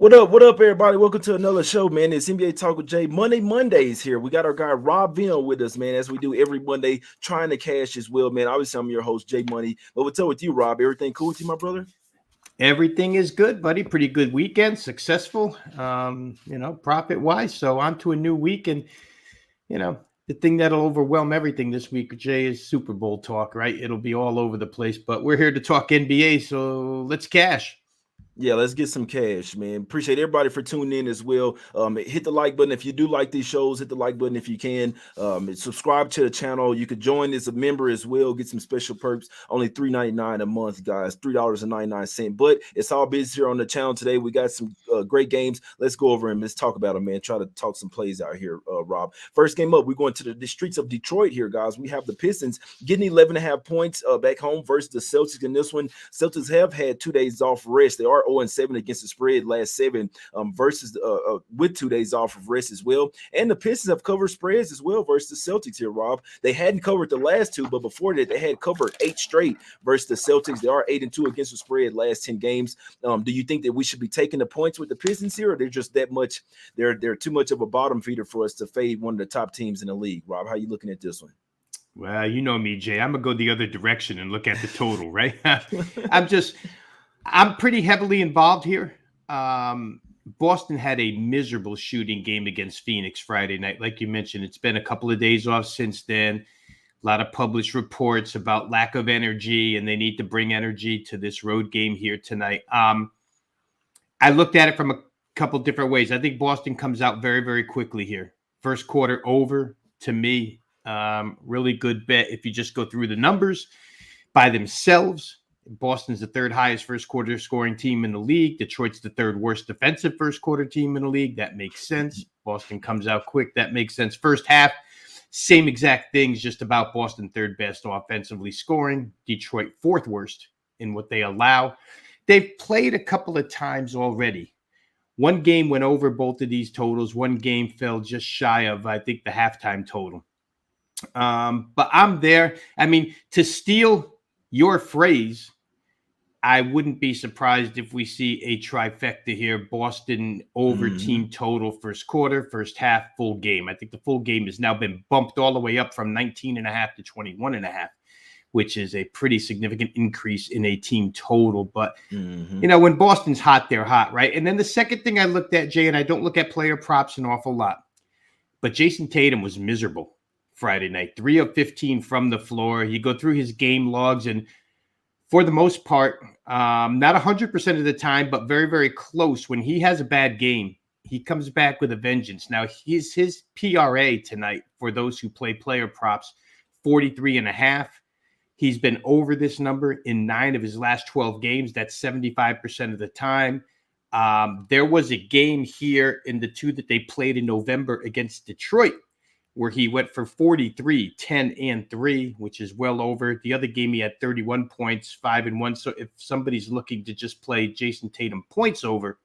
What up? What up, everybody? Welcome to another show, man. It's NBA Talk with Jay. Mondays here. We got our guy Rob Veno with us, man, as we do every Monday, trying to cash as well, man. Obviously, I'm your host, Jay Money. But what's up with you, Rob? Everything cool with you, my brother? Everything is good, buddy. Pretty good weekend, successful, profit wise. So on to a new week. And, you know, the thing that'll overwhelm everything this week, Jay, is Super Bowl talk, right? It'll be all over the place, but we're here to talk NBA. So let's cash. Yeah, let's get some cash, man. Appreciate everybody for tuning in as well. Hit the like button if you do like these shows. Hit the like button if you can. And subscribe to the channel. You could join as a member as well. Get some special perks. Only $3.99 a month, guys. $3.99. But it's all business here on the channel today. We got some great games. Let's go over and let's talk about them, man. Try to talk some plays out here, Rob. First game up, we're going to the streets of Detroit here, guys. We have the Pistons getting 11.5 points back home versus the Celtics in this one. Celtics have had 2 days off rest. They are 0-7 against the spread last seven versus with 2 days off of rest as well. And the Pistons have covered spreads as well versus the Celtics here, Rob. They hadn't covered the last two, but before that, they had covered 8 straight versus the Celtics. They are 8-2 against the spread last 10 games. Do you think that we should be taking the points with the Pistons here, or they're just that much? They're too much of a bottom feeder for us to fade one of the top teams in the league, Rob. How are you looking at this one? Well, you know me, Jay. I'm going to go the other direction and look at the total, right? I'm pretty heavily involved here. Boston had a miserable shooting game against Phoenix Friday night. Like you mentioned, it's been a couple of days off since then. A lot of published reports about lack of energy, and they need to bring energy to this road game here tonight. I looked at it from a couple different ways. I think Boston comes out very, very quickly here. First quarter over, to me, really good bet if you just go through the numbers by themselves. Boston's the third highest first quarter scoring team in the league. Detroit's the third worst defensive first quarter team in the league. That makes sense. Boston comes out quick. That makes sense. First half, same exact things, just about Boston third best offensively scoring. Detroit fourth worst in what they allow. They've played a couple of times already. One game went over both of these totals. One game fell just shy of, I think, the halftime total. But I'm there. I mean, to steal your phrase, I wouldn't be surprised if we see a trifecta here. Boston over team total first quarter, first half, full game. I think the full game has now been bumped all the way up from 19.5 to 21.5, which is a pretty significant increase in a team total. But, when Boston's hot, they're hot, right? And then the second thing I looked at, Jay, and I don't look at player props an awful lot, but Jason Tatum was miserable Friday night. 3 of 15 from the floor. You go through his game logs, and for the most part, not 100% of the time, but very, very close. When he has a bad game, he comes back with a vengeance. Now, his PRA tonight, for those who play player props, 43.5. He's been over this number in 9 of his last 12 games. That's 75% of the time. There was a game here in the 2 that they played in November against Detroit, where he went for 43, 10, and 3, which is well over. The other game, he had 31 points, 5 and 1. So if somebody's looking to just play Jason Tatum points over,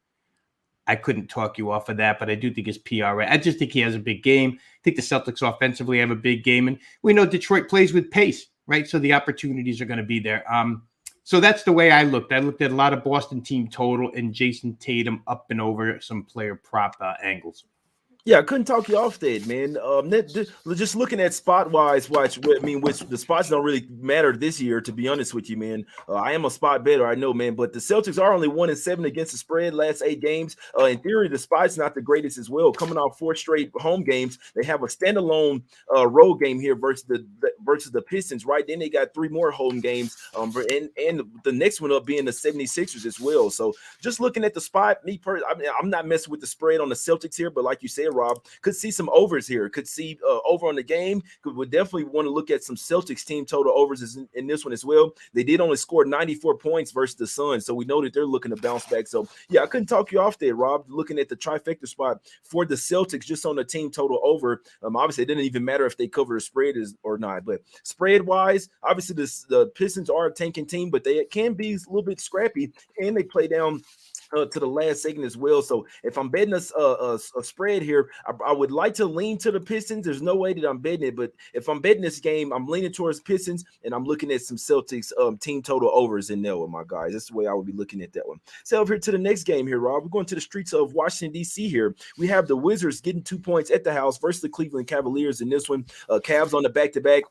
I couldn't talk you off of that, but I do think his PRA. I just think he has a big game. I think the Celtics offensively have a big game, and we know Detroit plays with pace, right? So the opportunities are going to be there. So that's the way I looked. I looked at a lot of Boston team total and Jason Tatum up and over some player prop angles. Yeah, I couldn't talk you off that, man. Just looking at spot wise, which the spots don't really matter this year, to be honest with you, man. I am a spot better, I know, man. But the Celtics are only 1-7 against the spread last 8 games. In theory, the spot's not the greatest as well. Coming off 4 straight home games, they have a standalone road game here versus the Pistons, right? Then they got 3 more home games, and the next one up being the 76ers as well. So just looking at the spot, I'm not messing with the spread on the Celtics here, but like you said, Rob, could see some overs here. Could see over on the game. Would definitely want to look at some Celtics team total overs in this one as well. They did only score 94 points versus the Suns, so we know that they're looking to bounce back. So yeah, I couldn't talk you off there, Rob. Looking at the trifecta spot for the Celtics, just on the team total over. Obviously, it didn't even matter if they cover the spread or not. But spread wise, obviously the Pistons are a tanking team, but they can be a little bit scrappy, and they play down to the last second as well. So if I'm betting a spread here, I would like to lean to the Pistons. There's no way that I'm betting it, but if I'm betting this game, I'm leaning towards Pistons, and I'm looking at some Celtics team total overs in there with my guys. That's the way I would be looking at that one. So over here to the next game here, Rob. We're going to the streets of Washington, D.C. here. We have the Wizards getting 2 points at the house versus the Cleveland Cavaliers in this one. Cavs on the back-to-back.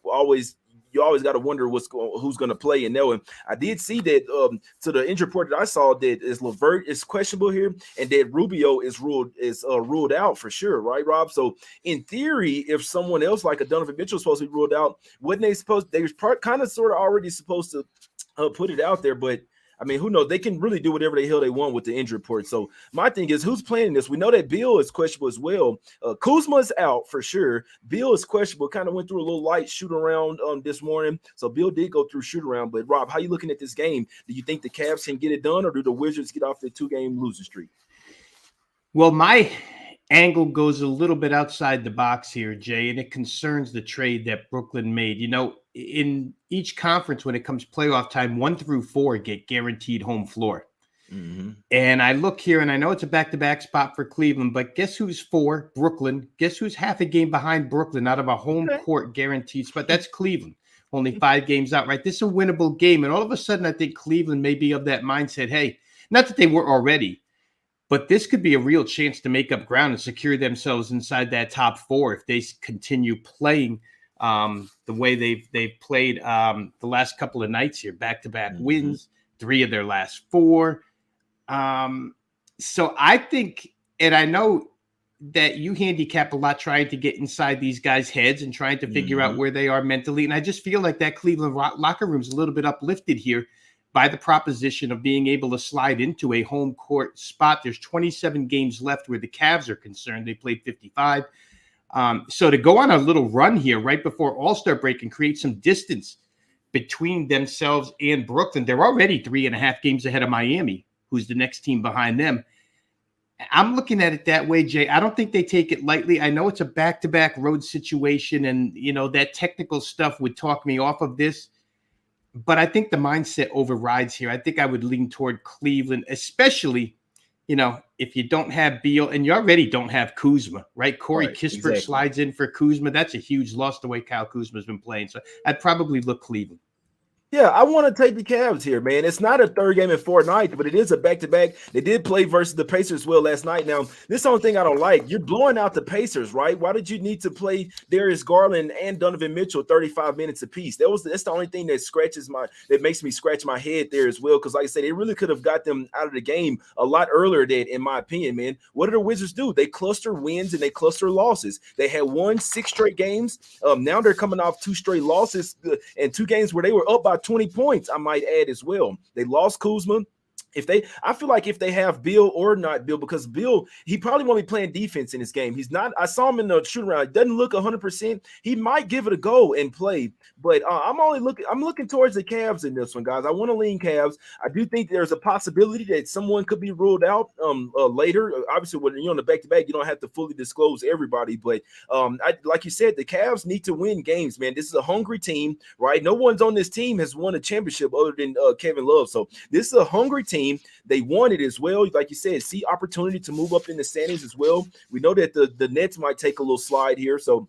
You always got to wonder who's going to play in that one. I did see that to the injury report that I saw that is LeVert is questionable here, and that Rubio is ruled out for sure, right, Rob? So in theory, if someone else like a Donovan Mitchell is supposed to be ruled out, wouldn't they supposed they were kind of sort of already supposed to put it out there, but I mean, who knows? They can really do whatever the hell they want with the injury report. So my thing is, who's playing this? We know that Bill is questionable as well. Kuzma's out for sure. Bill is questionable. Kind of went through a little light shoot around this morning. So Bill did go through shoot around. But Rob, how you looking at this game? Do you think the Cavs can get it done, or do the Wizards get off their 2-game losing streak? Well, my angle goes a little bit outside the box here, Jay, and it concerns the trade that Brooklyn made. You know, in each conference, when it comes playoff time, 1 through 4 get guaranteed home floor. Mm-hmm. And I look here, and I know it's a back-to-back spot for Cleveland, but guess who's 4? Brooklyn. Guess who's half a game behind Brooklyn out of a home court guaranteed spot? That's Cleveland. Only 5 games out, right? This is a winnable game. And all of a sudden, I think Cleveland may be of that mindset, hey, not that they were already, but this could be a real chance to make up ground and secure themselves inside that top 4 if they continue playing the way they've played the last couple of nights here, back-to-back wins, 3 of their last 4. So I think, and I know that you handicap a lot trying to get inside these guys' heads and trying to figure out where they are mentally. And I just feel like that Cleveland locker room is a little bit uplifted here by the proposition of being able to slide into a home court spot. There's 27 games left where the Cavs are concerned. They played 55. So to go on a little run here right before All-Star break and create some distance between themselves and Brooklyn, they're already 3.5 games ahead of Miami, who's the next team behind them. I'm looking at it that way, Jay. I don't think they take it lightly. I know it's a back-to-back road situation, and, you know, that technical stuff would talk me off of this. But I think the mindset overrides here. I think I would lean toward Cleveland, especially, you know, if you don't have Beal and you already don't have Kuzma, right? Corey Kispert slides in for Kuzma. That's a huge loss the way Kyle Kuzma's been playing. So I'd probably look Cleveland. Yeah, I want to take the Cavs here, man. It's not a 3rd game in 4 nights, but it is a back-to-back. They did play versus the Pacers well last night. Now, this is the only thing I don't like. You're blowing out the Pacers, right? Why did you need to play Darius Garland and Donovan Mitchell 35 minutes apiece? That's the only thing that makes me scratch my head there as well. Because like I said, they really could have got them out of the game a lot earlier than, in my opinion, man. What do the Wizards do? They cluster wins and they cluster losses. They had won 6 straight games. Now they're coming off 2 straight losses and 2 games where they were up by 20 points, I might add as well. They lost Kuzma. I feel like if they have Bill or not Bill, because Bill, he probably won't be playing defense in this game. He's not. I saw him in the shoot around. It doesn't look 100%. He might give it a go and play, but I'm looking towards the Cavs in this one, guys. I want to lean Cavs. I do think there's a possibility that someone could be ruled out later. Obviously, when you're on the back-to-back, you don't have to fully disclose everybody, but like you said, the Cavs need to win games, man. This is a hungry team, right? No one's on this team has won a championship other than Kevin Love, so this is a hungry team. They want it as well. Like you said, see opportunity to move up in the standings as well. We know that the Nets might take a little slide here. So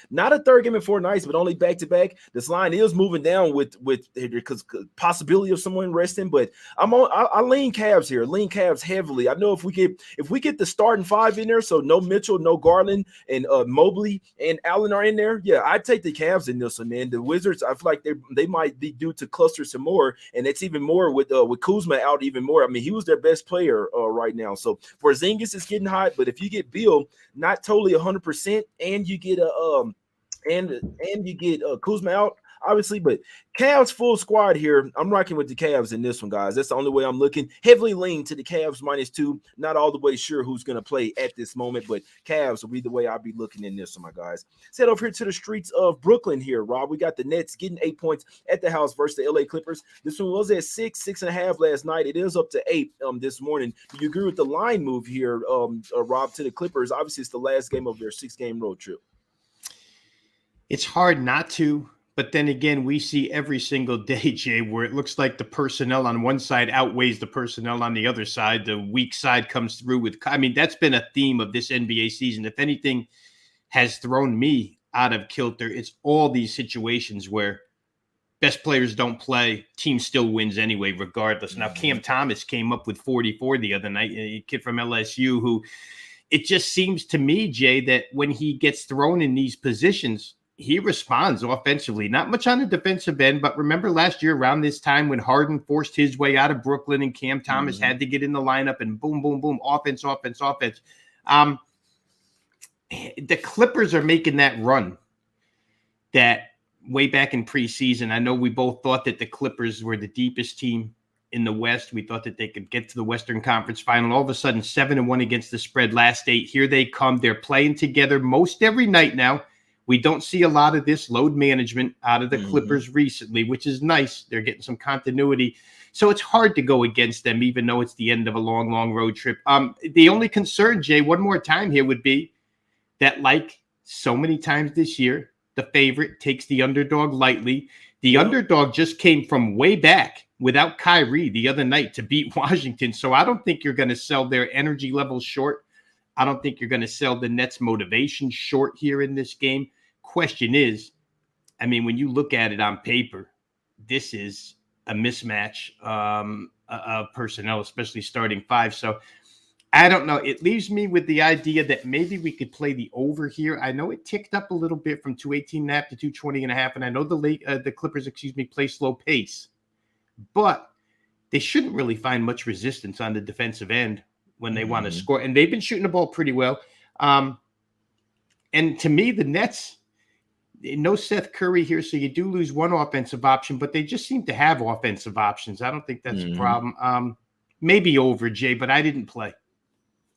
not a 3rd game in 4 nights, but only back-to-back. This line is moving down with because possibility of someone resting, but I lean Cavs here. Lean Cavs heavily. I know if we get the starting 5 in there, so no Mitchell, no Garland, and Mobley and Allen are in there. Yeah, I'd take the Cavs in this one, man. The Wizards, I feel like they might be due to cluster some more, and it's even more with Kuzma out even more. I mean, he was their best player right now. So Porzingis is getting hot, but if you get Bill not totally 100%, and you get and you get Kuzma out, obviously, but Cavs full squad here. I'm rocking with the Cavs in this one, guys. That's the only way I'm looking. Heavily lean to the Cavs -2. Not all the way sure who's going to play at this moment, but Cavs will be the way I'll be looking in this one, my guys. Head over here to the streets of Brooklyn here, Rob. We got the Nets getting 8 points at the house versus the LA Clippers. This one was at 6.5 last night. It is up to 8 this morning. Do you agree with the line move here, Rob, to the Clippers? Obviously, it's the last game of their 6-game road trip. It's hard not to, But then again, we see every single day, Jay, where it looks like the personnel on one side outweighs the personnel on the other side. The weak side comes through with, I mean, that's been a theme of this NBA season. If anything has thrown me out of kilter, it's all these situations where best players don't play, team still wins anyway, regardless. Now, Cam Thomas came up with 44 the other night, a kid from LSU who, it just seems to me, Jay, that when he gets thrown in these positions, he responds offensively. Not much on the defensive end, but remember last year around this time when Harden forced his way out of Brooklyn and Cam Thomas had to get in the lineup and boom, boom, boom, offense. The Clippers are making that run that way back in preseason. I know we both thought that the Clippers were the deepest team in the West. We thought that they could get to the Western Conference Final. All of a sudden, 7-1 against the spread last 8. Here they come. They're playing together most every night now. We don't see a lot of this load management out of the Clippers recently, which is nice. They're getting some continuity. So it's hard to go against them, even though it's the end of a long, long road trip. The only concern, Jay, one more time here would be that, like so many times this year, the favorite takes the underdog lightly. The underdog just came from way back without Kyrie the other night to beat Washington. So I don't think you're going to sell their energy levels short. I don't think you're going to sell the Nets' motivation short here in this game. Question is, I mean, when you look at it on paper, this is a mismatch of personnel, especially starting five. So I don't know. It leaves me with the idea that maybe we could play the over here. I know it ticked up a little bit from 218.5 to 220.5, and I know the Clippers, play slow pace, but they shouldn't really find much resistance on the defensive end when they want to score. And they've been shooting the ball pretty well. And to me, the Nets, no Seth Curry here, so you do lose one offensive option, but they just seem to have offensive options. I don't think that's a problem. Maybe over, Jay, but I didn't play.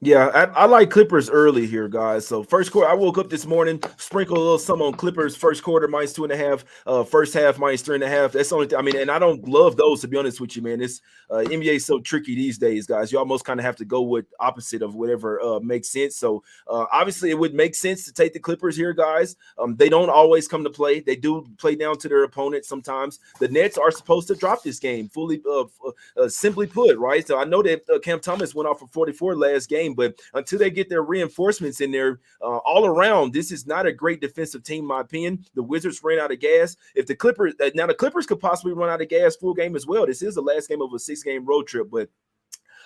Yeah, I like Clippers early here, guys. So first quarter, I woke up this morning, sprinkle a little some on Clippers. First quarter -2.5, first half -3.5. That's the only thing. I mean, and I don't love those, to be honest with you, man. It's NBA is so tricky these days, guys. You almost kind of have to go with opposite of whatever makes sense. So obviously, it would make sense to take the Clippers here, guys. They don't always come to play. They do play down to their opponent sometimes. The Nets are supposed to drop this game, fully simply put, right? So I know that Cam Thomas went off for 44 last game. But until they get their reinforcements in there all around, this is not a great defensive team, in my opinion. The Wizards ran out of gas. If the Clippers, now the Clippers could possibly run out of gas full game as well. This is the last game of a 6-game road trip, but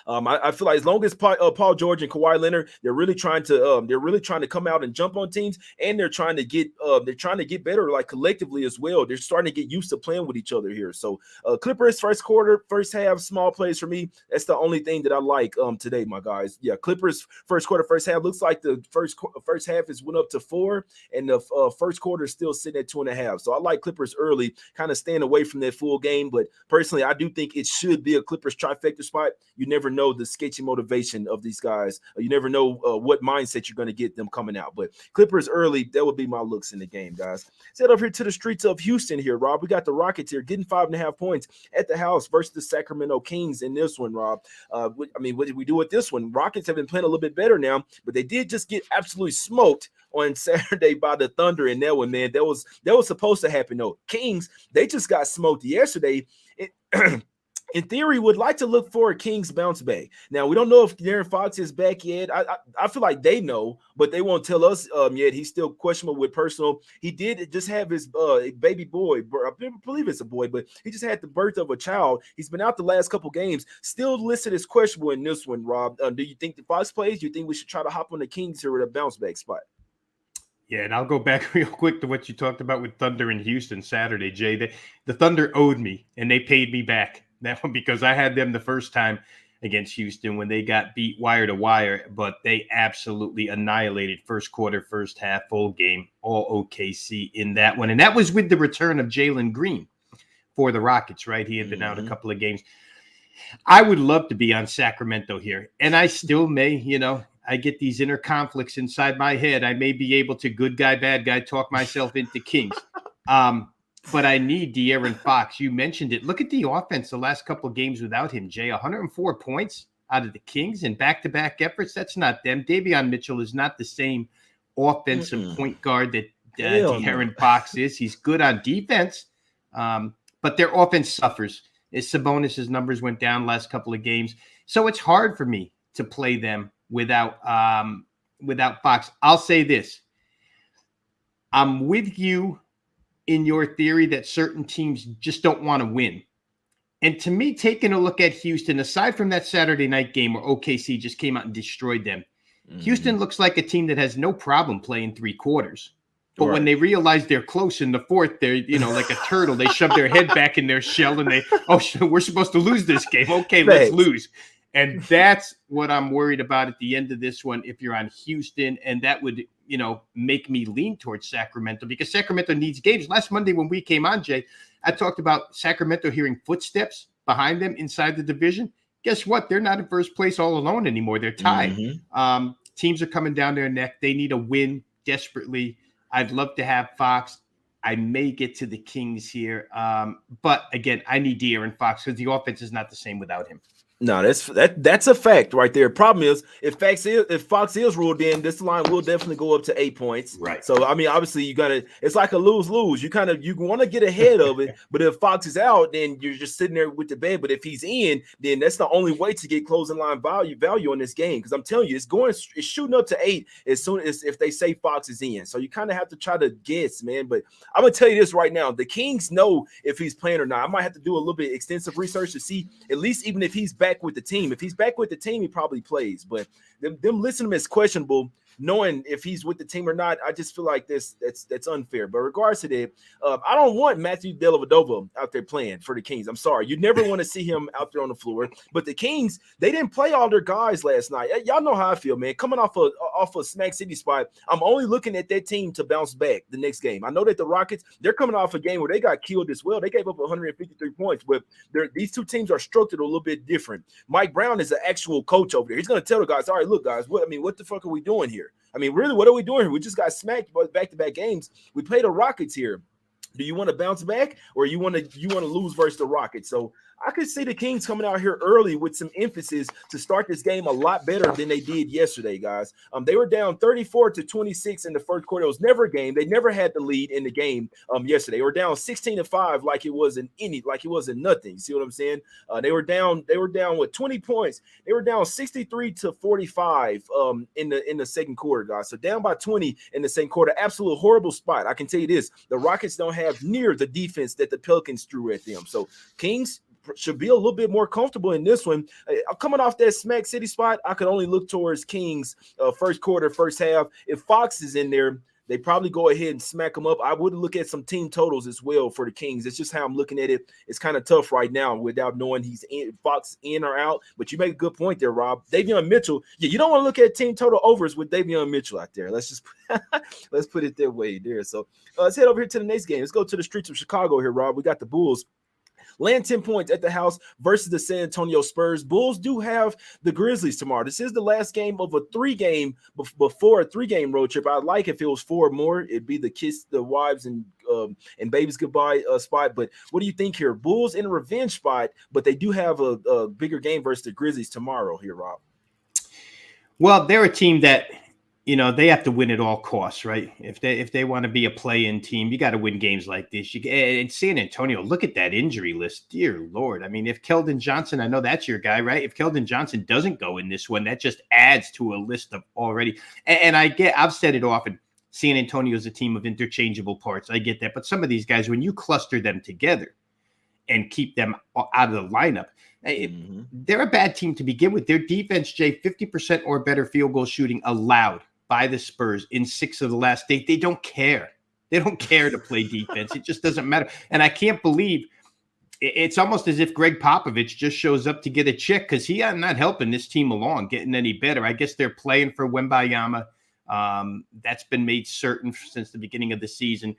I feel like as long as Paul George and Kawhi Leonard, they're really trying to come out and jump on teams, and they're trying to get better, like collectively as well. They're starting to get used to playing with each other here. So Clippers first quarter, first half, small plays for me. That's the only thing that I like today, my guys. Yeah, Clippers first quarter, first half looks like the first half is went up to 4, and the first quarter is still sitting at 2.5. So I like Clippers early, kind of staying away from that full game. But personally, I do think it should be a Clippers trifecta spot. You never know the sketchy motivation of these guys. You never know what mindset you're going to get them coming out. But Clippers early, that would be my looks in the game, guys. Set up here to the streets of Houston here, Rob. We got the Rockets here getting 5.5 points at the house versus the Sacramento Kings in this one, Rob. I mean, what did we do with this one? Rockets have been playing a little bit better now, but they did just get absolutely smoked on Saturday by the Thunder in that one, man. That was supposed to happen, though. Kings, they just got smoked yesterday. In theory, would like to look for a Kings bounce back. Now, we don't know if De'Aaron Fox is back yet. I feel like they know, but they won't tell us yet. He's still questionable with personal. He did just have his baby boy. I believe it's a boy, but he just had the birth of a child. He's been out the last couple games. Still listed as questionable in this one, Rob. Do you think the Fox plays? Do you think we should try to hop on the Kings here with a bounce back spot? Yeah, and I'll go back real quick to what you talked about with Thunder in Houston Saturday, Jay. The Thunder owed me, and they paid me back. That one because I had them the first time against Houston when they got beat wire to wire, but they absolutely annihilated first quarter, first half, full game, all OKC in that one. And that was with the return of Jalen Green for the Rockets, right? He had been out a couple of games. I would love to be on Sacramento here, and I still may, I get these inner conflicts inside my head. I may be able to good guy, bad guy, talk myself into Kings. But I need De'Aaron Fox. You mentioned it. Look at the offense the last couple of games without him, Jay. 104 points out of the Kings in back-to-back efforts. That's not them. Davion Mitchell is not the same offensive point guard that Hell no. De'Aaron Fox is. He's good on defense, but their offense suffers. Sabonis' numbers went down last couple of games, so it's hard for me to play them without Fox. I'll say this: I'm with you in your theory that certain teams just don't want to win. And to me, taking a look at Houston, aside from that Saturday night game where OKC just came out and destroyed them, Houston looks like a team that has no problem playing three quarters. But when they realize they're close in the fourth, they're, like a turtle. They shove their head back in their shell and we're supposed to lose this game. Okay, let's lose. And that's what I'm worried about at the end of this one if you're on Houston. And that would, make me lean towards Sacramento because Sacramento needs games. Last Monday when we came on, Jay, I talked about Sacramento hearing footsteps behind them inside the division. Guess what? They're not in first place all alone anymore. They're tied. Teams are coming down their neck. They need a win desperately. I'd love to have Fox. I may get to the Kings here. But again, I need De'Aaron Fox because the offense is not the same without him. No, that's a fact right there. Problem is, if Fox is ruled in, this line will definitely go up to 8 points. Right. So I mean, obviously it's like a lose-lose. You want to get ahead of it, but if Fox is out, then you're just sitting there with the bed. But if he's in, then that's the only way to get closing line value on this game. Because I'm telling you, it's shooting up to 8 as soon as if they say Fox is in. So you kind of have to try to guess, man. But I'm gonna tell you this right now: the Kings know if he's playing or not. I might have to do a little bit extensive research to see at least even if he's back with the team. If he's back with the team, he probably plays. But them listing him as questionable, knowing if he's with the team or not, I just feel like that's unfair. But regards to that, I don't want Matthew Dellavedova out there playing for the Kings. I'm sorry. You never want to see him out there on the floor. But the Kings, they didn't play all their guys last night. Y'all know how I feel, man. Coming off a Smack City spot, I'm only looking at that team to bounce back the next game. I know that the Rockets, they're coming off a game where they got killed as well. They gave up 153 points, but these two teams are structured a little bit different. Mike Brown is an actual coach over there. He's going to tell the guys, all right, look, guys, what the fuck are we doing here? I mean, really, what are we doing here? We just got smacked by back-to-back games. We played the Rockets here. Do you want to bounce back or you want to lose versus the Rockets? So I could see the Kings coming out here early with some emphasis to start this game a lot better than they did yesterday, guys. They were down 34-26 in the first quarter. It was never a game. They never had the lead in the game yesterday. They were down 16-5 like it wasn't nothing. You see what I'm saying? They were down with 20 points. They were down 63-45 in the second quarter, guys. So down by 20 in the second quarter. Absolute horrible spot. I can tell you this. The Rockets don't have near the defense that the Pelicans threw at them. So Kings should be a little bit more comfortable in this one. Coming off that Smack City spot, I could only look towards Kings first quarter, first half. If Fox is in there, they probably go ahead and smack them up. I would look at some team totals as well for the Kings. It's just how I'm looking at it. It's kind of tough right now without knowing Fox in or out. But you make a good point there, Rob. Davion Mitchell. Yeah, you don't want to look at team total overs with Davion Mitchell out there. Let's put it that way there. So let's head over here to the next game. Let's go to the streets of Chicago here, Rob. We got the Bulls laying 10 points at the house versus the San Antonio Spurs. Bulls do have the Grizzlies tomorrow. This is the last game of a three-game road trip. I'd like if it was 4 more. It'd be the kiss the wives and babies goodbye spot. But what do you think here? Bulls in a revenge spot, but they do have a bigger game versus the Grizzlies tomorrow here, Rob. Well, they're a team that they have to win at all costs, right? If they want to be a play-in team, you got to win games like this. And San Antonio, look at that injury list. Dear Lord. I mean, if Keldon Johnson, I know that's your guy, right? If Keldon Johnson doesn't go in this one, that just adds to a list of already. And I've said it often, San Antonio is a team of interchangeable parts. I get that. But some of these guys, when you cluster them together and keep them out of the lineup, they're a bad team to begin with. Their defense, Jay, 50% or better field goal shooting allowed by the Spurs in 6 of the last 8. They don't care. They don't care to play defense. It just doesn't matter. And I can't believe it's almost as if Greg Popovich just shows up to get a check because he is not helping this team along, getting any better. I guess they're playing for Wembayama. That's been made certain since the beginning of the season.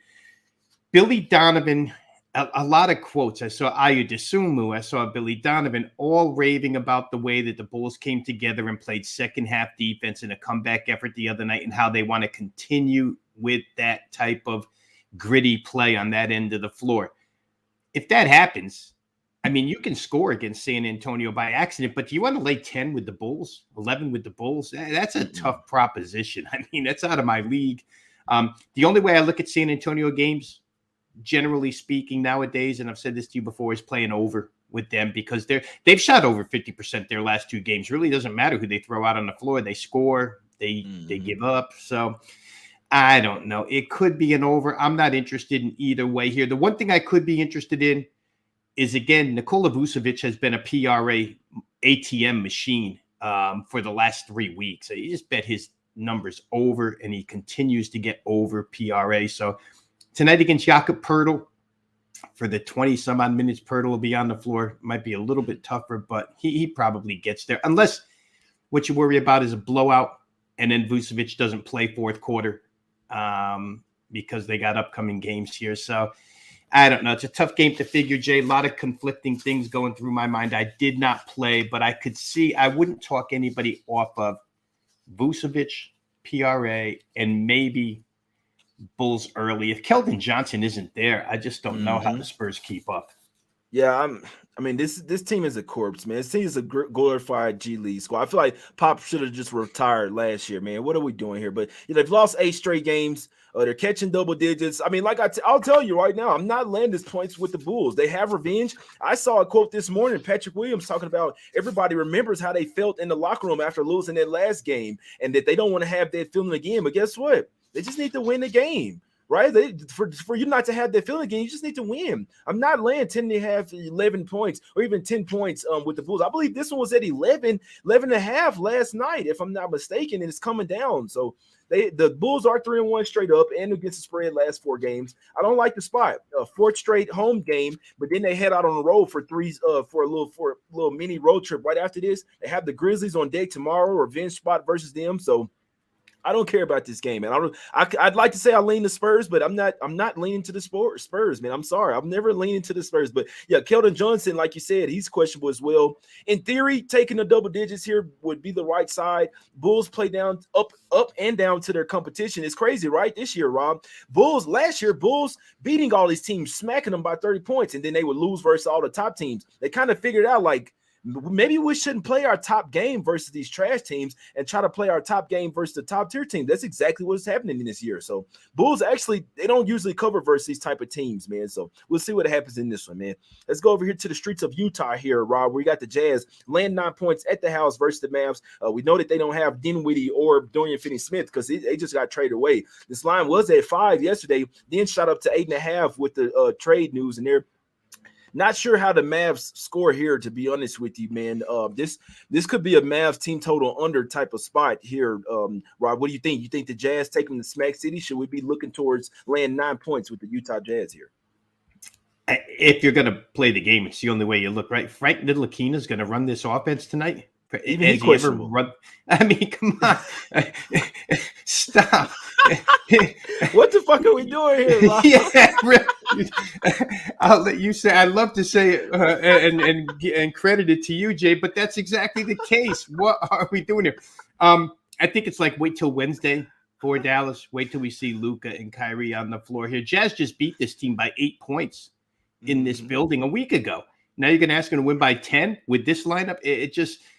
Billy Donovan, a lot of quotes. I saw Ayu Dosunmu. I saw Billy Donovan all raving about the way that the Bulls came together and played second half defense in a comeback effort the other night and how they want to continue with that type of gritty play on that end of the floor. If that happens, I mean, you can score against San Antonio by accident, but do you want to lay 10 with the Bulls, 11 with the Bulls? That's a tough proposition. I mean, that's out of my league. The only way I look at San Antonio games, generally speaking, nowadays, and I've said this to you before, is playing over with them because they've shot over 50% their last 2 games. Really doesn't matter who they throw out on the floor. They score, they give up. So I don't know. It could be an over. I'm not interested in either way here. The one thing I could be interested in is, again, Nikola Vucevic has been a PRA ATM machine for the last 3 weeks. So you just bet his numbers over, and he continues to get over PRA. So tonight against Jakob Poeltl, for the 20-some-odd minutes Poeltl will be on the floor, might be a little bit tougher, but he probably gets there. Unless what you worry about is a blowout, and then Vucevic doesn't play fourth quarter because they got upcoming games here. So I don't know. It's a tough game to figure, Jay. A lot of conflicting things going through my mind. I did not play, but I could see I wouldn't talk anybody off of Vucevic, PRA, and maybe Bulls early. If Keldon Johnson isn't there, I just don't know how the Spurs keep up. Yeah, I mean, this team is a corpse, man. This team is a glorified G League squad. I feel like Pop should have just retired last year, man. What are we doing here? But they've lost 8 straight games. They're catching double digits. I mean, like I'll tell you right now, I'm not laying this points with the Bulls. They have revenge. I saw a quote this morning, Patrick Williams talking about everybody remembers how they felt in the locker room after losing that last game, and that they don't want to have that feeling again. But guess what? They just need to win the game. Right? For you not to have that feeling again, you just need to win. I'm not laying 10.5, 11 points, or even 10 points with the Bulls. I believe this one was at 11 and a half last night, if I'm not mistaken, and it's coming down. So the Bulls are 3-1 straight up and against the spread last 4 games. I don't like the spot. 4th straight home game, but then they head out on the road for a little mini road trip right after this. They have the Grizzlies on deck tomorrow, revenge spot versus them. So I don't care about this game, man. I'd like to say I lean the Spurs, but I'm not leaning to the Spurs, man. I'm sorry. I'm never leaning to the Spurs. But yeah, Keldon Johnson, like you said, he's questionable as well. In theory, taking the double digits here would be the right side. Bulls play down, up and down to their competition. It's crazy, right? This year, Rob. Last year, Bulls beating all these teams, smacking them by 30 points, and then they would lose versus all the top teams. They kind of figured out, like, maybe we shouldn't play our top game versus these trash teams and try to play our top game versus the top tier team. That's exactly what's happening in this year. So Bulls actually, they don't usually cover versus these type of teams, man. So we'll see what happens in this one, man. Let's go over here to the streets of Utah here, Rob. We got the Jazz laying 9 points at the house versus the Mavs. We know that they don't have Dinwiddie or Dorian Finney-Smith because they just got traded away. This line was at 5 yesterday, then shot up to 8.5 with the trade news, and they're not sure how the Mavs score here, to be honest with you, man. This could be a Mavs team total under type of spot here. Rob, what do you think? You think the Jazz take them to Smack City? Should we be looking towards laying 9 points with the Utah Jazz here? If you're going to play the game, it's the only way you look, right? Frank Ntilikina is going to run this offense tonight. Even he questionable. I mean, come on. Stop. What the fuck are we doing here, Rob? Yeah, I'll let you say. I'd love to say it and credit it to you, Jay, but that's exactly the case. What are we doing here? I think it's like wait till Wednesday for Dallas. Wait till we see Luka and Kyrie on the floor here. Jazz just beat this team by 8 points in this building a week ago. Now you're going to ask them to win by 10 with this lineup? It just –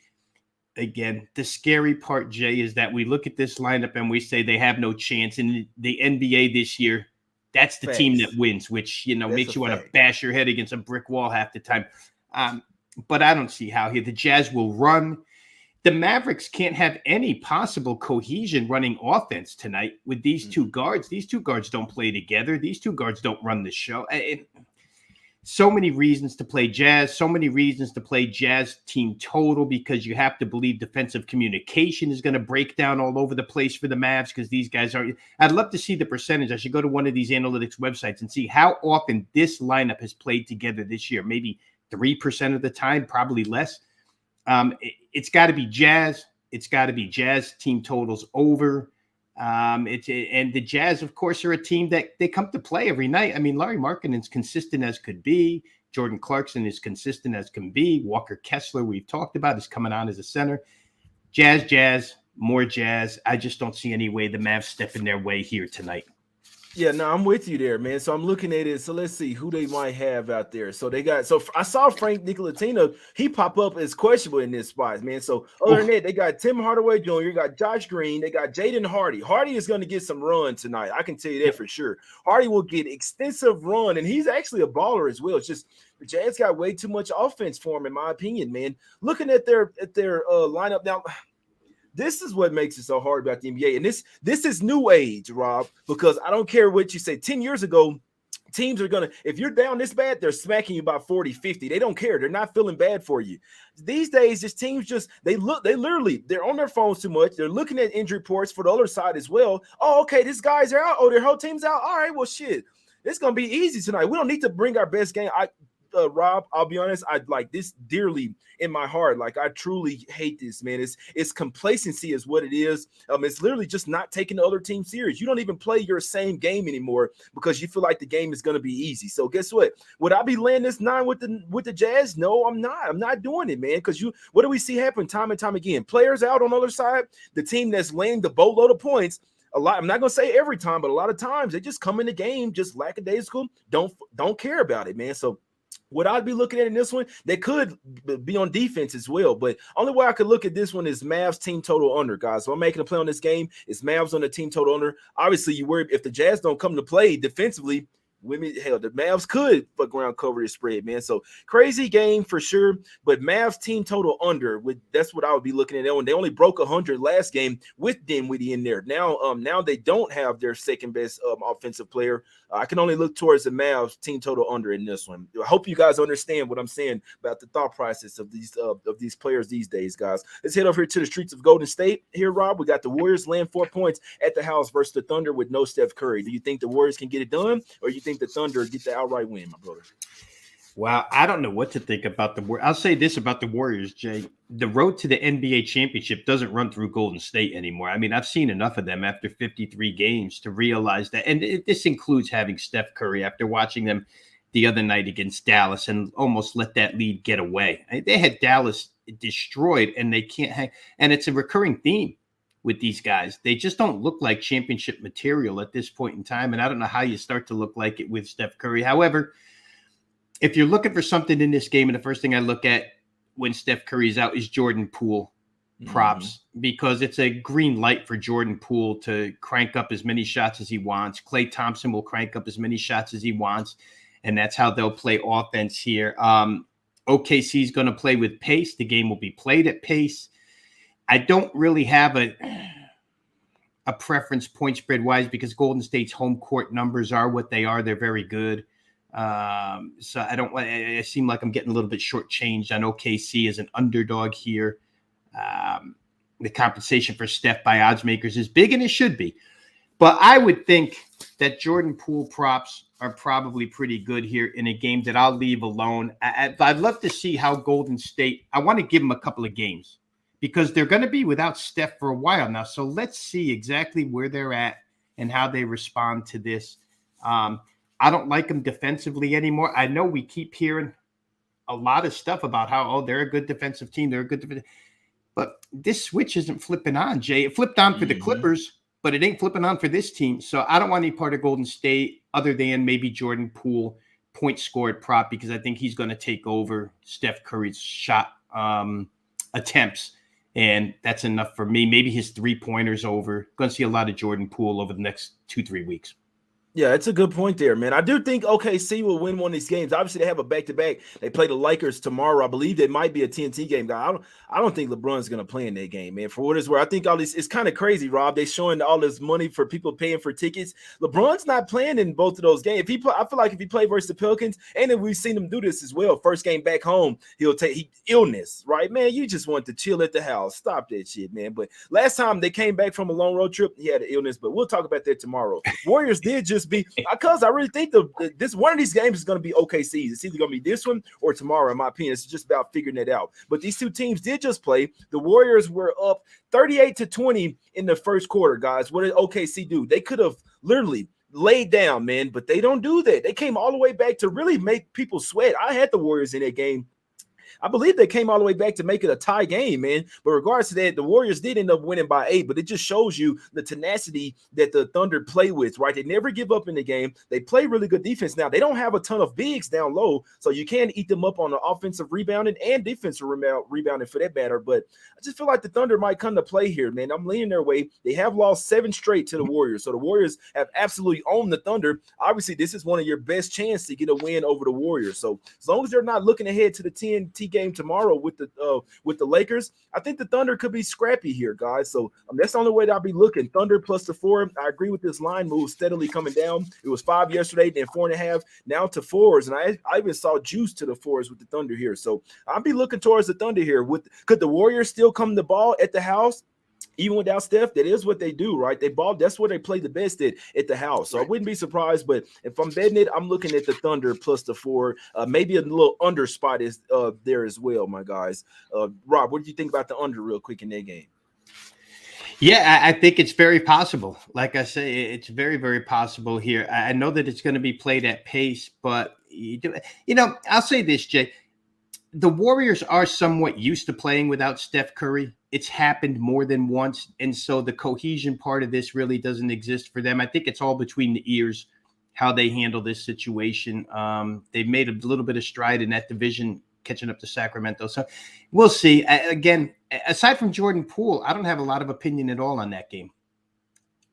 again, the scary part, Jay, is that we look at this lineup and we say they have no chance. In the NBA this year, that's the team that wins, which, makes you want to bash your head against a brick wall half the time. But I don't see how here. The Jazz will run. The Mavericks can't have any possible cohesion running offense tonight with these two guards. These two guards don't play together. These two guards don't run the show. So many reasons to play Jazz, so many reasons to play Jazz team total, because you have to believe defensive communication is going to break down all over the place for the Mavs because these guys are – I'd love to see the percentage. I should go to one of these analytics websites and see how often this lineup has played together this year. Maybe 3% of the time, probably less. It's got to be Jazz. It's got to be Jazz team totals over. And the Jazz, of course, are a team that they come to play every night. I mean, Larry Markkanen's consistent as could be. Jordan Clarkson is consistent as can be. Walker Kessler, we've talked about, is coming on as a center. Jazz, more Jazz. I just don't see any way the Mavs step in their way here tonight. Yeah, no, I'm with you there, man. So I'm looking at it. So let's see who they might have out there. So they got. So I saw Frank Nicolatina. He pop up as questionable in this spot, man. So other than Oof. that, they got Tim Hardaway Jr., got Josh Green, they got Jaden Hardy. Hardy is going to get some run tonight. I can tell you that Yep. for sure. Hardy will get extensive run, and he's actually a baller as well. It's just the Jazz got way too much offense for him, in my opinion, man. Looking at their lineup now, this is what makes it so hard about the NBA. And this is new age, Rob, because I don't care what you say. 10 years ago, teams are going to, if you're down this bad, they're smacking you by 40, 50. They don't care. They're not feeling bad for you. These days, just teams they're on their phones too much. They're looking at injury reports for the other side as well. Oh, okay, these guys are out. Oh, their whole team's out. All right, well, shit. It's going to be easy tonight. We don't need to bring our best game. Rob, I'll be honest, I like this dearly in my heart. Like, I truly hate this, man. It's complacency is what it is. It's literally just not taking the other team serious. You don't even play your same game anymore because you feel like the game is going to be easy. So guess what? Would I be laying this 9 with the Jazz? No, I'm not. I'm not doing it, man. Because what do we see happen time and time again? Players out on the other side, the team that's laying the boatload of points. A lot, I'm not gonna say every time, but a lot of times they just come in the game just lackadaisical, don't care about it, man. So what I'd be looking at in this one, they could be on defense as well. But only way I could look at this one is Mavs team total under, guys. So I'm making a play on this game. It's Mavs on the team total under. Obviously, you worry if the Jazz don't come to play defensively. The Mavs could fuck around cover the spread, man. So crazy game for sure. But Mavs team total under, that's what I would be looking at. They only broke 100 last game with Dinwiddie in there. Now they don't have their second best offensive player. I can only look towards the Mavs team total under in this one. I hope you guys understand what I'm saying about the thought process of these players these days, guys. Let's head over here to the streets of Golden State. Here, Rob, we got the Warriors laying 4 points at the house versus the Thunder with no Steph Curry. Do you think the Warriors can get it done, or you think the Thunder get the outright win, my brother? Wow, I don't know what to think about the Warriors. I'll say this about the Warriors, Jay. The road to the NBA championship doesn't run through Golden State anymore. I mean, I've seen enough of them after 53 games to realize that. And this includes having Steph Curry after watching them the other night against Dallas and almost let that lead get away. They had Dallas destroyed, and they can't hang. And it's a recurring theme with these guys. They just don't look like championship material at this point in time. And I don't know how you start to look like it with Steph Curry. However, if you're looking for something in this game, and the first thing I look at when Steph Curry's out is Jordan Poole props, because it's a green light for Jordan Poole to crank up as many shots as he wants. Klay Thompson will crank up as many shots as he wants, and that's how they'll play offense here. OKC is going to play with pace. The game will be played at pace. I don't really have a preference point spread wise because Golden State's home court numbers are what they are. They're very good. So I seem like I'm getting a little bit shortchanged on OKC as an underdog here. The compensation for Steph by odds makers is big, and it should be. But I would think that Jordan Poole props are probably pretty good here in a game that I'll leave alone. I'd love to see how Golden State, I want to give them a couple of games because they're going to be without Steph for a while now. So let's see exactly where they're at and how they respond to this. I don't like them defensively anymore. I know we keep hearing a lot of stuff about how, they're a good defensive team. They're a good defensive. But this switch isn't flipping on, Jay. It flipped on for the Clippers, but it ain't flipping on for this team. So I don't want any part of Golden State other than maybe Jordan Poole point scored prop because I think he's going to take over Steph Curry's shot attempts. And that's enough for me. Maybe his 3-pointers over. Going to see a lot of Jordan Poole over the next 2-3 weeks. Yeah, it's a good point there, man. I do think OKC will win one of these games. Obviously, they have a back-to-back. They play the Lakers tomorrow. I believe it might be a TNT game. I don't think LeBron's going to play in that game, man. For what it's worth, I think all this it's kind of crazy, Rob. They're showing all this money for people paying for tickets. LeBron's not playing in both of those games. I feel like if he played versus the Pelicans, and then we've seen him do this as well. First game back home, he'll take illness, right, man? You just want to chill at the house. Stop that shit, man. But last time they came back from a long road trip, he had an illness. But we'll talk about that tomorrow. Warriors did just be because I really think this one of these games is going to be OKC's. It's either going to be this one or tomorrow, in my opinion. It's just about figuring it out. But these two teams did just play. The Warriors were up 38-20 in the first quarter, guys. What did OKC do? They could have literally laid down, man, but they don't do that. They came all the way back to really make people sweat. I had the Warriors in that game. I believe they came all the way back to make it a tie game, man. But regards to that, the Warriors did end up winning by 8, but it just shows you the tenacity that the Thunder play with, right? They never give up in the game. They play really good defense. Now, they don't have a ton of bigs down low, so you can eat them up on the offensive rebounding and defensive rebounding for that matter. But I just feel like the Thunder might come to play here, man. I'm leaning their way. They have lost 7 straight to the Warriors, so the Warriors have absolutely owned the Thunder. Obviously, this is one of your best chances to get a win over the Warriors. So as long as they're not looking ahead to the TNT game tomorrow with the Lakers, I think the Thunder could be scrappy here, guys. So that's the only way that I'll be looking. Thunder plus the 4. I agree with this line move steadily coming down. It was 5 yesterday, then 4.5, now to 4s, and I even saw juice to the 4s with the Thunder here. So I'll be looking towards the Thunder here. Could the Warriors still come the ball at the house? Even without Steph, that is what they do, right? They ball. That's where they play the best at the house. So I wouldn't be surprised. But if I'm betting it, I'm looking at the Thunder plus the 4. Maybe a little under spot is there as well, my guys. Rob, what do you think about the under real quick in that game? Yeah, I think it's very possible. Like I say, it's very, very possible here. I know that it's going to be played at pace, but I'll say this, Jay. The Warriors are somewhat used to playing without Steph Curry. It's happened more than once, and so the cohesion part of this really doesn't exist for them. I think it's all between the ears how they handle this situation. They've made a little bit of stride in that division, catching up to Sacramento. So we'll see. Again, aside from Jordan Poole, I don't have a lot of opinion at all on that game.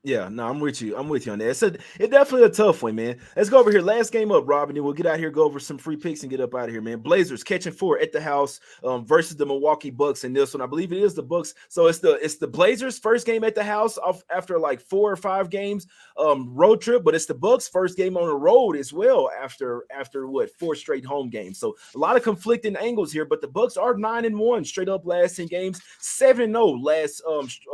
Yeah, no, I'm with you. I'm with you on that. It's definitely a tough one, man. Let's go over here. Last game up, Rob, and then we'll get out here, go over some free picks, and get up out of here, man. Blazers catching 4 at the house versus the Milwaukee Bucks in this one. I believe it is the Bucks. So it's the Blazers' first game at the house after like 4 or 5 games road trip, but it's the Bucks' first game on the road as well after what 4 straight home games. So a lot of conflicting angles here, but the Bucks are 9-1 straight up last 10 games, 7-0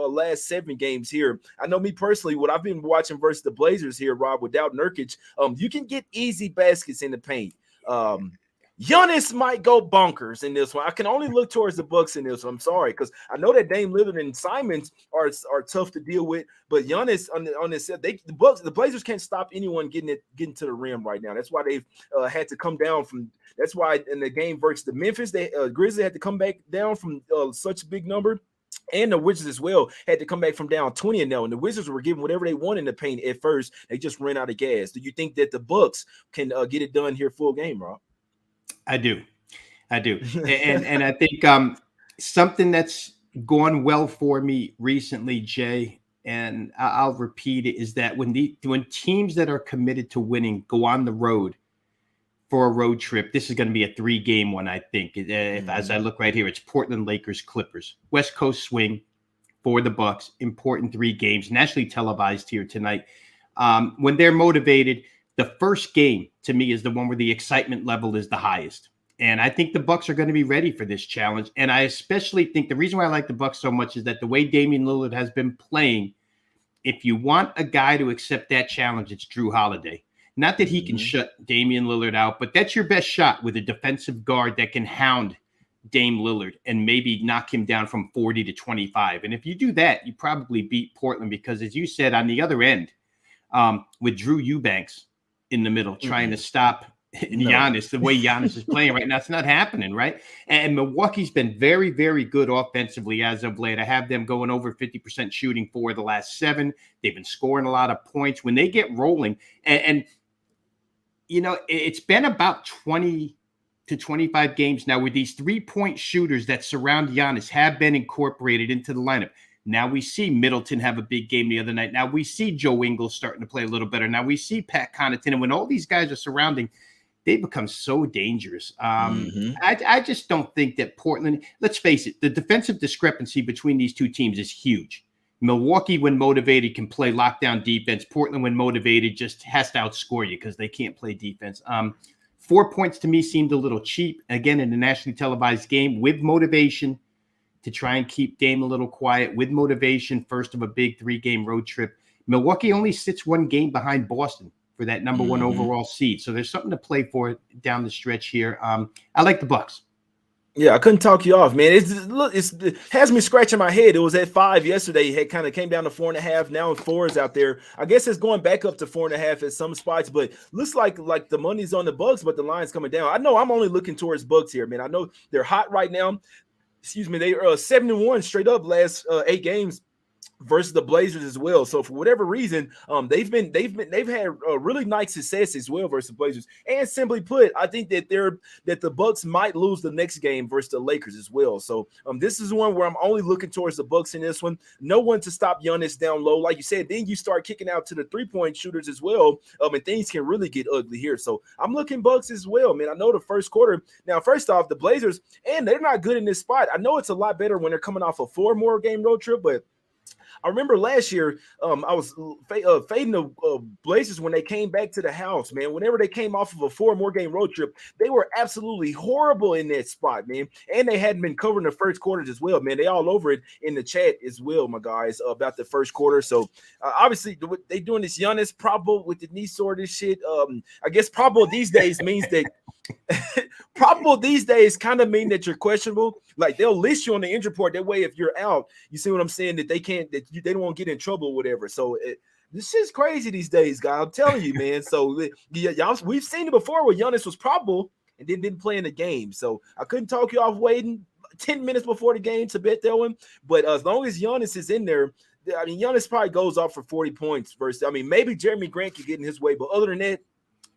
last 7 games here. I know me personally. What I've been watching versus the Blazers here, Rob, without Nurkic, you can get easy baskets in the paint. Giannis might go bonkers in this one. I can only look towards the Bucks in this one. I'm sorry, because I know that Dame Lillard and Simons are tough to deal with, but Giannis on this, the Blazers can't stop anyone getting to the rim right now. That's why they've had to come down from. That's why in the game versus the Memphis, Grizzlies had to come back down from such a big number. And the Wizards as well had to come back from down 20 and the Wizards were given whatever they want in the paint at first. They just ran out of gas. Do you think that the Bucks can get it done here full game, Rob? I do. and I think something that's gone well for me recently, Jay, and I'll repeat it, is that when teams that are committed to winning go on the road for a road trip, this is going to be a 3-game one, I think. As I look right here, it's Portland, Lakers, Clippers. West Coast swing for the Bucks. Important 3 games, nationally televised here tonight. When they're motivated, the first game to me is the one where the excitement level is the highest. And I think the Bucks are going to be ready for this challenge. And I especially think the reason why I like the Bucks so much is that the way Damian Lillard has been playing, if you want a guy to accept that challenge, it's Drew Holiday. Not that he can shut Damian Lillard out, but that's your best shot with a defensive guard that can hound Dame Lillard and maybe knock him down from 40 to 25. And if you do that, you probably beat Portland because, as you said, on the other end, with Drew Eubanks in the middle trying to stop Giannis, the way Giannis is playing right now, it's not happening, right? And Milwaukee's been very, very good offensively as of late. I have them going over 50% shooting for the last 7. They've been scoring a lot of points. When they get rolling, and it's been about 20 to 25 games now where these 3-point shooters that surround Giannis have been incorporated into the lineup. Now we see Middleton have a big game the other night. Now we see Joe Ingles starting to play a little better. Now we see Pat Connaughton. And when all these guys are surrounding, they become so dangerous. I just don't think that Portland, let's face it, the defensive discrepancy between these two teams is huge. Milwaukee, when motivated, can play lockdown defense. Portland, when motivated, just has to outscore you because they can't play defense. 4 points to me seemed a little cheap. Again, in a nationally televised game with motivation to try and keep Dame a little quiet, with motivation, first of a big 3-game road trip. Milwaukee only sits 1 game behind Boston for that number 1 overall seed. So there's something to play for down the stretch here. I like the Bucks. Yeah, I couldn't talk you off, man. It has me scratching my head. It was at 5 yesterday. It kind of came down to 4.5. Now it's 4s out there. I guess it's going back up to 4.5 at some spots, but looks like the money's on the Bucks, but the line's coming down. I know I'm only looking towards Bucks here, man. I know they're hot right now. Excuse me, they are 7-1 straight up last 8 games versus the Blazers as well. So for whatever reason, they've had really nice success as well versus the Blazers. And simply put, I think that the Bucks might lose the next game versus the Lakers as well. So this is one where I'm only looking towards the Bucks in this one. No one to stop Giannis down low, like you said. Then you start kicking out to the 3-point shooters as well, and things can really get ugly here. So I'm looking Bucks as well, man. I know the first quarter. Now, first off, the Blazers, and they're not good in this spot. I know it's a lot better when they're coming off a 4 more game road trip, but I remember last year, I was fading the Blazers when they came back to the house, man. Whenever they came off of a 4 more game road trip, they were absolutely horrible in that spot, man. And they hadn't been covering the first quarters as well, man. They all over it in the chat as well, my guys, about the first quarter. So obviously they doing this Giannis probable with the knee sore, this shit. I guess probable these days means that probable these days kind of mean that you're questionable. Like they'll list you on the injury report. That way, if you're out, you see what I'm saying, that they can't, they don't want to get in trouble or whatever. So this is crazy these days, guys. I'm telling you, man. So yeah, y'all, we've seen it before where Giannis was probable and then didn't play in the game. So I couldn't talk you off waiting 10 minutes before the game to bet that one. But as long as Giannis is in there, I mean, Giannis probably goes off for 40 points versus, I mean, maybe Jeremy Grant could get in his way, but other than that,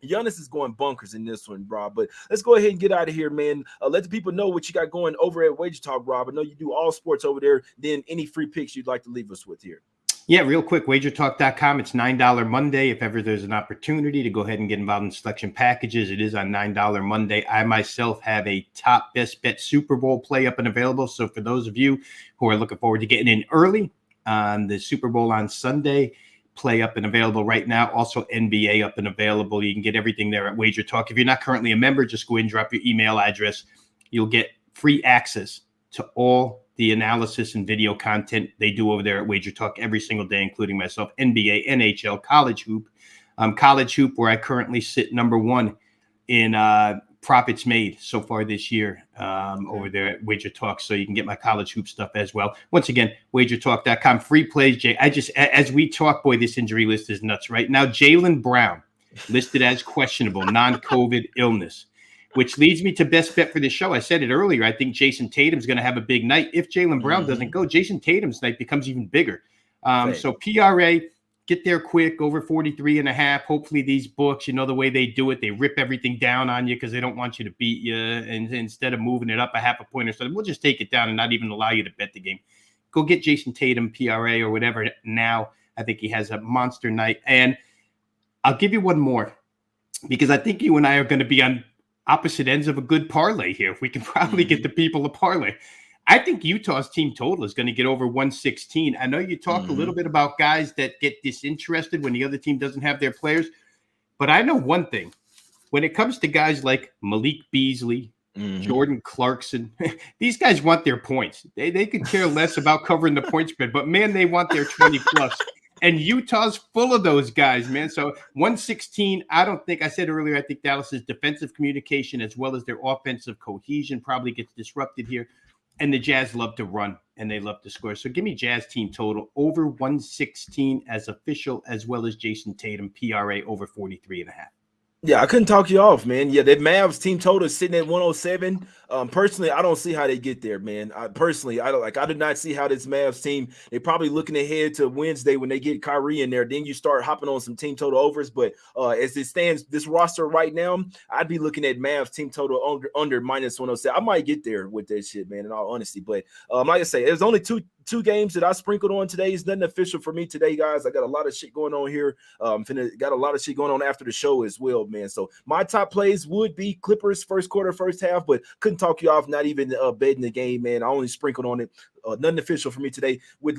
Giannis is going bunkers in this one, Rob. But let's go ahead and get out of here, man. Let the people know what you got going over at Wager Talk, Rob. I know you do all sports over there. Then any free picks you'd like to leave us with here. Yeah, real quick, wagertalk.com. It's $9 Monday. If ever there's an opportunity to go ahead and get involved in selection packages, it is on $9 Monday. I myself have a top best bet Super Bowl play up and available. So for those of you who are looking forward to getting in early on the Super Bowl on Sunday, play up and available right now. Also NBA up and available. You can get everything there at Wager Talk. If you're not currently a member, just go ahead and drop your email address. You'll get free access to all the analysis and video content they do over there at Wager Talk every single day, including myself, NBA, NHL, college hoop, where I currently sit number 1 in profits made so far this year over there at Wager Talk. So you can get my college hoop stuff as well. Once again, wagertalk.com, free plays. Jay, as we talk, boy, this injury list is nuts right now. Jaylen Brown listed as questionable, non-COVID illness, which leads me to best bet for the show. I said it earlier. I think Jason Tatum's going to have a big night. If Jaylen Brown doesn't go, Jason Tatum's night becomes even bigger. So PRA, get there quick, over 43.5. Hopefully these books, you know the way they do it, they rip everything down on you because they don't want you to beat you. And instead of moving it up a half a point or something, we'll just take it down and not even allow you to bet the game. Go get Jason Tatum, PRA, or whatever now. I think he has a monster night. And I'll give you one more because I think you and I are going to be on opposite ends of a good parlay here. We can probably get the people a parlay. I think Utah's team total is going to get over 116. I know you talk a little bit about guys that get disinterested when the other team doesn't have their players, but I know one thing. When it comes to guys like Malik Beasley, Jordan Clarkson, these guys want their points. They could care less about covering the point spread, but man, they want their 20 plus. And Utah's full of those guys, man. So 116, I said earlier, I think Dallas's defensive communication as well as their offensive cohesion probably gets disrupted here. And the Jazz love to run and they love to score. So give me Jazz team total over 116 as official, as well as Jason Tatum, PRA over 43.5. Yeah, I couldn't talk you off, man. Yeah, that Mavs team total is sitting at 107. Personally, I don't see how they get there, man. I do not see how this Mavs team, they're probably looking ahead to Wednesday when they get Kyrie in there. Then you start hopping on some team total overs. But as it stands, this roster right now, I'd be looking at Mavs team total under minus 107. I might get there with that shit, man, in all honesty. But like I say, there's only two games that I sprinkled on today. It's nothing official for me today, guys. I got a lot of shit going on here. Got a lot of shit going on after the show as well, man. So my top plays would be Clippers first quarter, first half, but couldn't talk you off, not even betting the game, man. I only sprinkled on it. Nothing official for me today. Would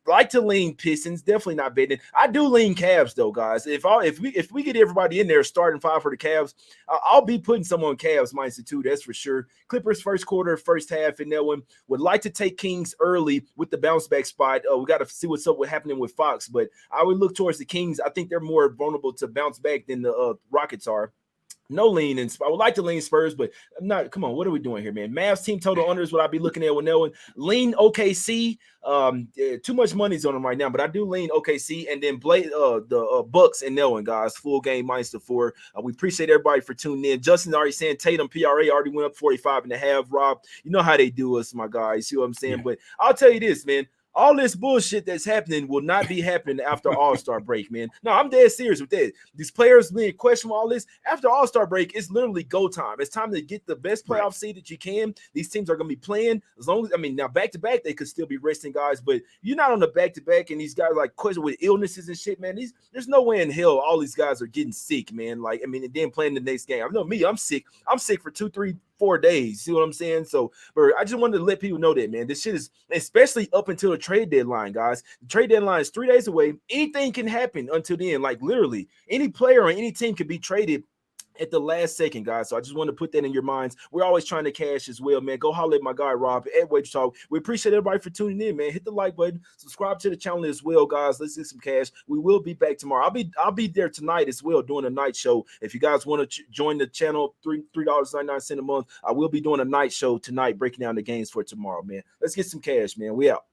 like to lean Pistons, definitely not betting. I do lean Cavs though, guys. If we get everybody in there starting 5 for the Cavs, I'll be putting some on Cavs -2. That's for sure. Clippers first quarter, first half in that one. Would like to take Kings early with the bounce back spot. We got to see what's up with happening with Fox, but I would look towards the Kings. I think they're more vulnerable to bounce back than the Rockets are. No lean, and I would like to lean Spurs, but I'm not. Come on, what are we doing here, man? Mavs team total under is what I'd be looking at with no one. Lean OKC. Too much money's on them right now, but I do lean OKC, and then play the Bucks and no one, guys. Full game -4. We appreciate everybody for tuning in. Justin already saying Tatum PRA already went up 45.5. Rob, you know how they do us, my guys. See what I'm saying? Yeah. But I'll tell you this, man. All this bullshit that's happening will not be happening after All-Star break, man. No, I'm dead serious with that. These players being questioned, all this after All-Star break, it's literally go time. It's time to get the best playoff seed that you can. These teams are going to be playing as long as, I mean, now back-to-back, they could still be resting guys, but you're not on the back-to-back, and these guys like question with illnesses and shit, man. There's no way in hell all these guys are getting sick, man. Like, I mean, and then playing the next game. I know me, I'm sick. I'm sick for 2, 3, 4 days. See what I'm saying? So, but I just wanted to let people know that, man. This shit is, especially up until the trade deadline, guys. The trade deadline is 3 days away. Anything can happen until then. Like, literally, any player or any team can be traded at the last second, guys. So I just want to put that in your minds. We're always trying to cash as well, man. Go holler at my guy Rob at Wage Talk. We appreciate everybody for tuning in, man. Hit the like button, subscribe to the channel as well, guys. Let's get some cash. We will be back tomorrow. I'll be there tonight as well doing a night show. If you guys want to join the channel, $3.99 a month. I will be doing a night show tonight, breaking down the games for tomorrow, man. Let's get some cash, man. We out.